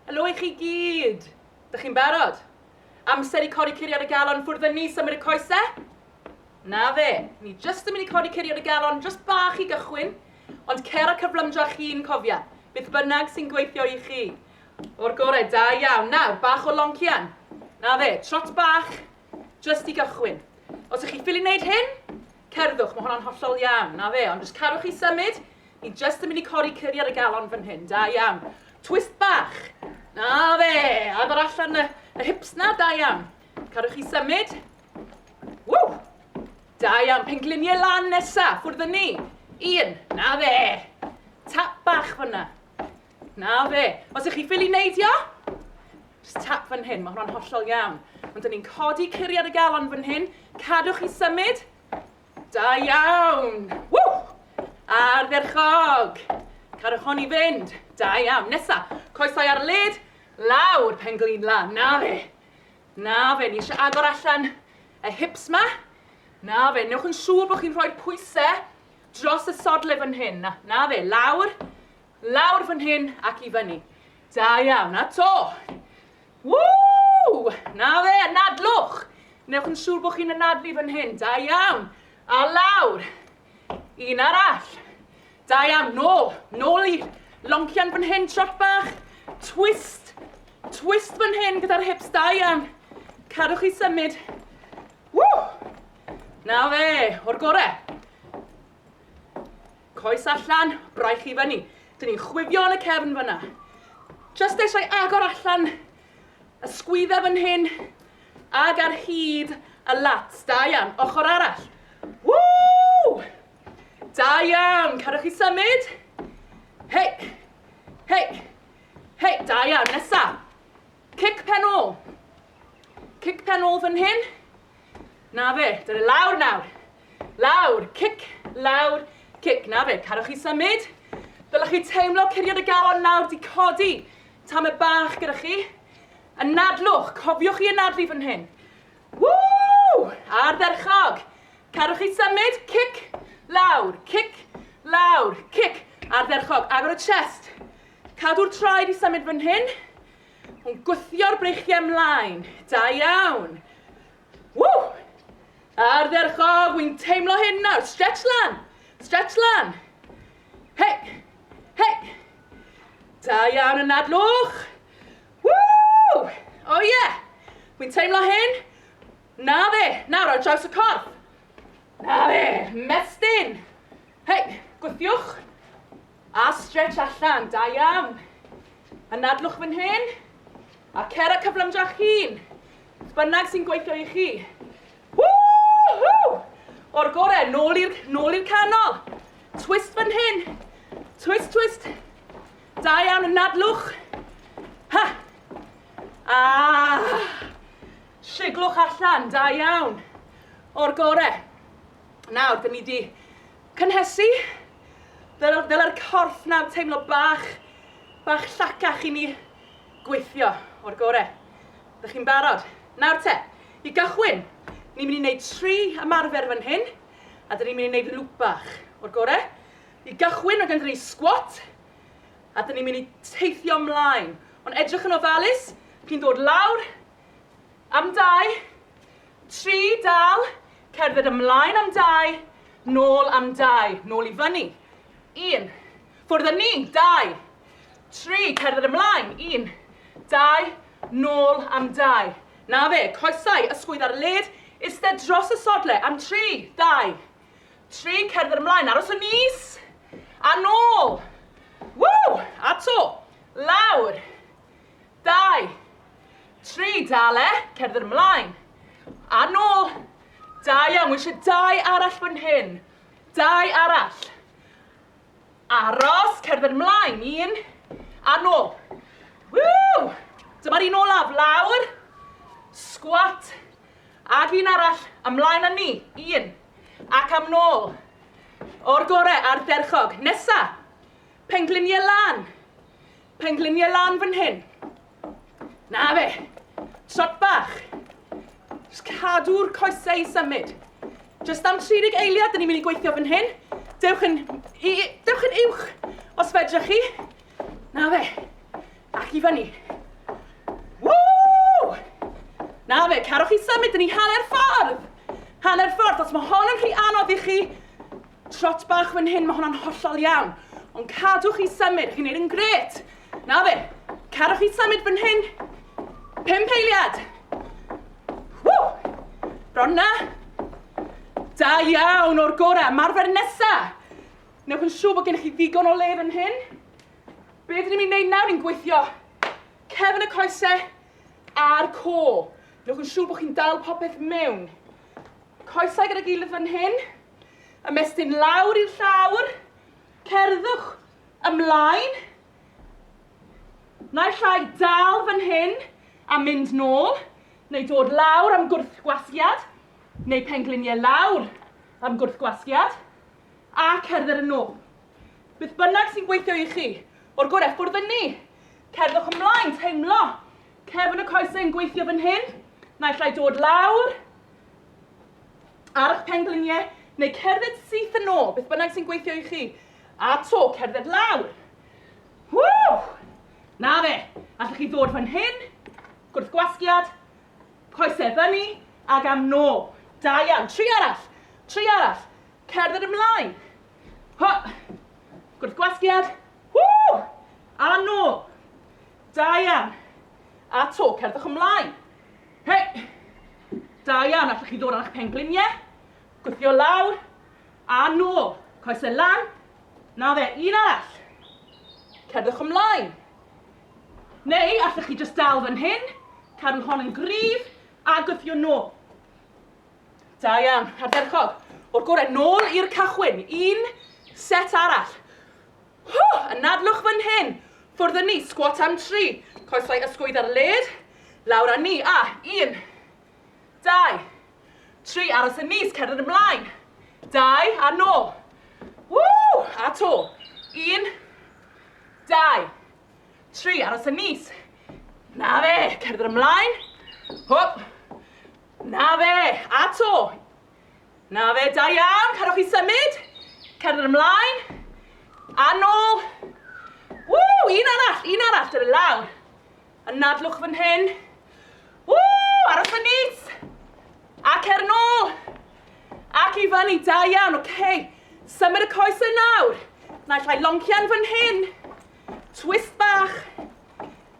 Helo i chi gyd. Dych chi'n barod? Amser i codi curiad y galon ffwrdd â ni symud y coesau? Na fe, ni jyst yn mynd i codi curiad y galon, jyst bach i gychwyn, ond cer a cyflymdra chi'n cofia, beth bynnag sy'n gweithio i chi. O'r gorau, da iawn. Nawr, bach o loncian. Na fe, trot bach, jyst i gychwyn. Os ydych chi ffili wneud hyn, cerddwch, mae hwnna'n hollol iawn. Na fe, ond jyst cadwch chi symud, ni jyst yn mynd i codi curiad y galon fan hyn, da iawn. Twist bach. Na fe, agor allan y hips na, da iawn. Cadwch chi symud. Ww! Da iawn, pengliniau lan nesa, ffwrdd â ni. 1, na fe. Tap bach fyna. Na fe. Os ydych chi ffili neidio, just tap fan hyn, mae hwnna'n hollol iawn. Ond dyn ni'n codi curiad y galon fan hyn, cadwch chi symud. Da iawn. Ww! Ardderchog. Cadwch hon i fynd. Da iawn. Nesa, coesau ar y led, lawr, penglin lan. Na fe. Na fe, ni eisiau agor allan y hips ma. Na fe, newch yn siŵr bod chi'n rhoi pwysau dros y sodle fan hyn. Na fe, lawr, lawr fan hyn ac i fyny. Da iawn, a to. Woo! Na fe, anadlwch. Newch yn siŵr bod chi'n anadlu fan hyn. Da iawn. A lawr. Un arall. Da iawn, nôl. Nôl i loncian fan hyn, trot bach. Twist. Twist fan hyn gyda'r hips, da iawn. Cadwch chi symud. Woo! Na fe, o'r gorau. Coes allan, braich i fyny. Dyn ni'n chwifio yn y cefn fyna. Just eisiau agor allan y sgwyddau fan hyn ag ar hyd y lats. Da iawn, ochr arall. Woo! Da iawn, cadwch chi symud. Hei, hei, hei, da iawn, nesa. Cic pen ôl. Cic pen ôl fan hyn. Na fe, dyna lawr nawr. Lawr, cic, lawr, cic. Na fe, cadwch chi symud. Dylech chi teimlo curiad y galon nawr di codi. Tamau bach gyda chi. Anadlwch, cofiwch chi anadlu fan hyn. Woo! Ardderchog. Cadwch chi symud, cic, lawr, cic, lawr, cic. Ardderchog, agor y chest. Cadw'r traed i symud fan hyn. Ond gwthio'r breichiau ymlaen. Da iawn. Woo! Ardderchog, wy'n teimlo hyn nawr. Stretch lan. Stretch lan. Hei. Hei. Da iawn, anadlwch. Woo! O ie. Wy'n teimlo hyn. Na fe. Nawr ar draws y corff. Na fe. Mestyn. Hei. Gwthiwch. A stretch allan. Da iawn. Anadlwch fan hyn. A cer a cyflymdrach hun. Bynnag sy'n gweithio i chi. Woo-hoo! O'r gorau, nôl i'r canol. Twist fan hyn. Twist, twist. Da iawn, anadlwch. Ha! Siglwch allan, da iawn. O'r gorau. Nawr, dyn ni di cynhesu. Ddyla'r corff nawr teimlo bach llacach i ni gweithio o'r gorau. Dych chi'n barod? Nawr te, i gychwyn, ni'n mynd i wneud 3 ymarfer fan hyn, a dyn ni'n mynd i wneud loop bach o'r gorau. I gychwyn, mae ganddo ni squat, a dyn ni'n mynd i teithio ymlaen. Ond edrych yn ofalus, chi'n dod lawr, am 2, 3, dal, cerdded ymlaen am 2, nôl am 2, nôl i fyny. 1, ffwrdd â ni, 2, 3, cerdded ymlaen, 1, 2, nôl am 2. Na fe, coesau, ysgwydd ar y led, istedd dros y sodle am 3, 2, 3, cerdded ymlaen, aros yn is, a nôl. Woo! A to, lawr, 2, 3, dale, cerdded ymlaen, a nôl. Da iawn, wi eisiau 2 arall fan hyn, 2 arall. Aros, cerdded ymlaen, 1, a nôl. Woo! Dyma'r un olaf, lawr, squat, ag un arall, ymlaen â ni, 1, ac am nôl. O'r gorau, ardderchog. Nesa, pengliniau lan. Pengliniau lan fan hyn. Na fe, trot bach. Just cadw'r coesau i symud. Just am 30 eiliad, dyn ni'n mynd i gweithio fan hyn. Dewch yn uwch os fedrwch chi. Na fe, ac i fyny. Na fe, cerwch chi symud, dyn ni hanner ffordd. Hanner ffordd, os mae hon yn rhy anodd i chi, trot bach fan hyn, mae hwnna'n hollol iawn. Ond cadwch chi symud, chi'n neud yn gret. Na fe, cerwch chi symud fan hyn. 5 eiliad. Ww! Bron na. Da iawn o'r gorau, marfer nesa. Newch yn siŵr bod gennych chi ddigon o le fan hyn. Be dyn ni'n mynd i wneud nawr? Ni'n gweithio cefn y coesau a'r co. Newch yn siŵr bod chi'n dal popeth mewn. Coesau gyda gilydd fan hyn. Ymestyn lawr i'r llawr. Cerddwch ymlaen. Naill llai dal fan hyn a mynd nôl, neu dod lawr am gwrthgwasgiad, neu pengliniau lawr am gwrthgwasgiad, a cerdded yn ôl. Beth bynnag sy'n gweithio i chi, o'r gorau ffwrdd yn ni. Cerddwch ymlaen, teimlo. Cefn y coesau yn gweithio fan hyn, naill llai dod lawr, ar eich pengliniau, neu cerdded syth yn ôl, beth bynnag sy'n gweithio i chi. A to, cerdded lawr. Ww! Na fe, allwch chi ddod fan hyn, gwrthgwasgiad, coesau fyny, ag am nôl. Da iawn, 3 arall, 3 arall. Cerdded ymlaen. Ho! Gwrthgwasgiad, ww! A nôl. Da iawn. A to, cerddwch ymlaen. Hei! Da iawn, allwch chi ddod ar eich pengliniau, gwthio lawr, a nôl. Coesau lan. Na fe, 1 arall. Cerddwch ymlaen. Neu, allwch chi just dal fan hyn, cadw hon yn gryf, a gwthio nôl. Da iawn, ardderchog. O'r gorau, nôl i'r cychwyn. 1 set arall. Anadlwch fan hyn. Ffwrdd yn ni, squat am 3. Coesau ysgwydd ar led. Lawr â ni. A, 1, 2, 3. Aros yn nis, cerdded ymlaen. 2, a nôl. Ww! A to. 1, 2, 3. Aros yn nis. Na fe, cerdded ymlaen. Hwp. Na fe, a to. Na fe, da iawn, cadwch chi symud. Cerdded ymlaen. A nôl. Ww, 1 arall, dyna lawr. Anadlwch fan hyn. Ww, aros yn nis. Ac er nôl. Ac i fyny, da iawn, oce. Symud y coesau nawr. Naill llai loncian fan hyn. Twist bach.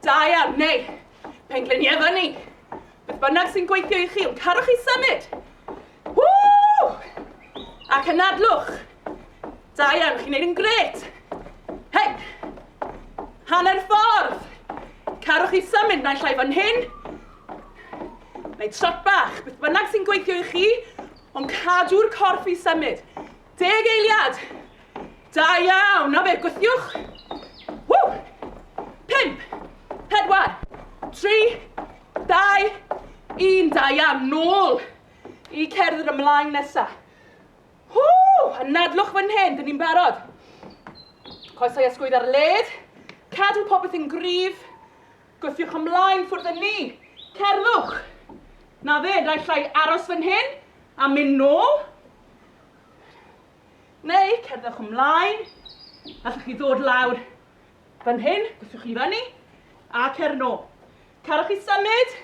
Da iawn, neu pengliniau fyny. Beth bynnag sy'n gweithio i chi, ond cadwch chi symud. Ww! Ac anadlwch. Da iawn, chi'n neud yn gret. Hei! Hanner ffordd. Cadwch chi symud, naill llai fan hyn. Neu trot bach, beth bynnag sy'n gweithio i chi, ond cadw'r corff i symud. 10 eiliad. Da iawn, na fe, gwthiwch. Ww! 5, 4, 3, 2, 1, da iawn, nôl. I cerdded ymlaen nesa. Ww! Anadlwch fan hyn, dyn ni'n barod. Coesau ysgwydd ar led. Cadw popeth yn gryf. Gwthiwch ymlaen ffwrdd yn ni. Cerddwch. Na fe, naill llai aros fan hyn a mynd nôl. Neu cerddwch ymlaen. Allwch chi ddod lawr fan hyn, gwthiwch chi fyny, a cer nôl. Cadwch chi symud.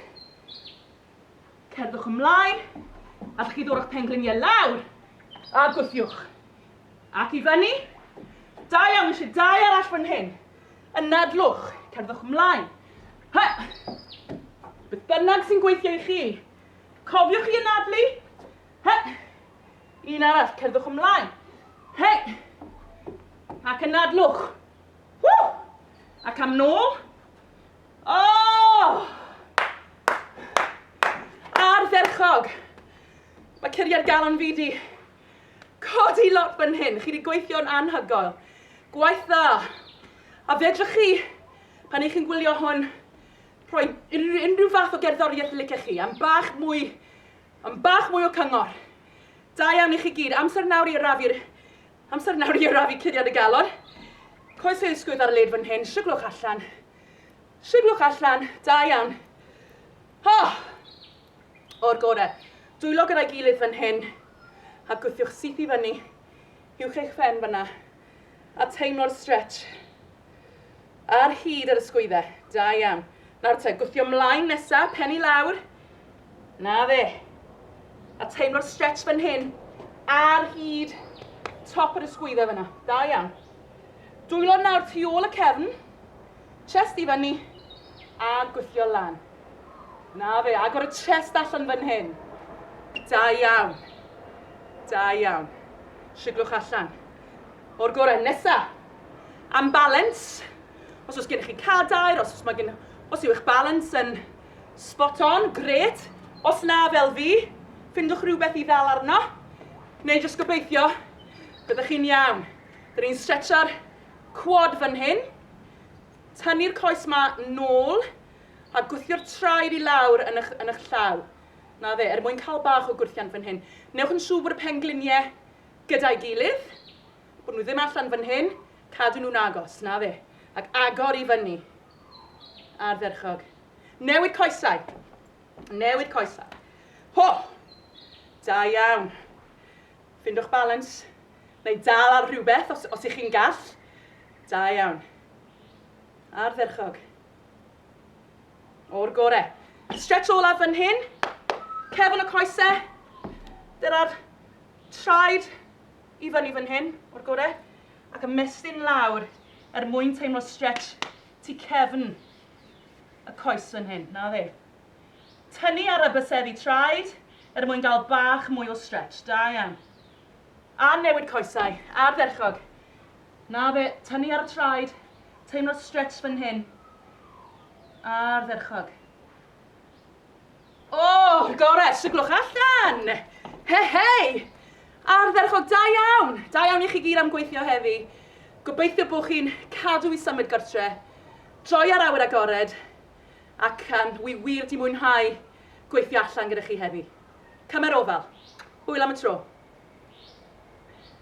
Cerddwch ymlaen. Allwch chi ddod o'ch pengliniau lawr, a gwthiwch. Ac i fyny. 2 iawn, eisiau 2 arall fan hyn. Anadlwch, cerddwch ymlaen. Ha! Beth bynnag sy'n gweithio i chi. Cofiwch chi anadlu. Ha! 1 arall, cerddwch ymlaen. Hei! Ac anadlwch. Ww! Ac am nôl. O! Ardderchog. Mae curiad galon fi di codi lot fan hyn. Chi wedi gweithio'n anhygoel. Gwaith dda. A fedrwch chi, pan eich chi'n gwylio hwn, rhoi unrhyw fath o gerddoriaeth licech chi, am bach mwy o cyngor. Da iawn i chi gyd, amser nawr i arafu curiad y galon. Coesau ysgwydd ar y led fan hyn, siglwch allan. Siglwch allan, da iawn. Ho! O'r gorau. Dwylo gyda'i gilydd fan hyn, a gwthiwch syth i fyny, uwch eich ffen fyna, a teimlo'r stretch. Ar hyd yr ysgwyddau, da iawn. Nawr te, gwthio ymlaen nesa, pen i lawr, Na fe. A teimlo'r stretch fan hyn ar hyd top yr ysgwyddau fyna. Da iawn. Dwylo nawr tu ôl y cefn, chest i fyny, a gwythio lan. Na fe, agor y chest allan fan hyn. Da iawn. Da iawn. Siglwch allan. O'r gorau nesa. Am balance. Os oes gennych chi cadair, os yw eich balance yn spot on, gret. Os na fel fi, ffindwch rhywbeth i ddal arno. Neu jyst gobeithio, byddwch chi'n iawn. Dyn ni'n stretcho'r quad fan hyn. Tynnu'r coes ma nôl. A gwthio'r traed i lawr yn eich llaw. Na fe, mwyn cael bach o gwrthian fan hyn. Newch yn siŵr bod y pengliniau gyda'i gilydd. Bod nhw ddim allan fan hyn. Cadw nhw'n agos, na fe. Ac agor i fyny. Ardderchog. Newid coesau. Newid coesau. Ho! Da iawn. Findwch balance. Neu dal ar rhywbeth os ych chi'n gall. Da iawn. Ardderchog. O'r gorau. Stretch olaf fan hyn. Cefn y coesau. Dyna'r traed i fyny fan hyn. O'r gorau. Ac ymestyn lawr mwyn teimlo stretch tu cefn y coes fan hyn. Na fe. Tynnu ar y byseddu traed mwyn gael bach mwy o stretch. Da iawn. A newid coesau. Ardderchog. Na fe. Tynnu ar y traed. Teimlo stretch fan hyn. Ardderchog. O, gorau. Siglwch allan. Hei. Ardderchog, da iawn. Da iawn i chi gyd am gweithio heddi. Gobeithio bod chi'n cadw i symud gartre. Droi ar awyr agored. Ac wi wir di mwynhau gweithio allan gyda chi heddi. Cymer ofal. Hwyl am y tro.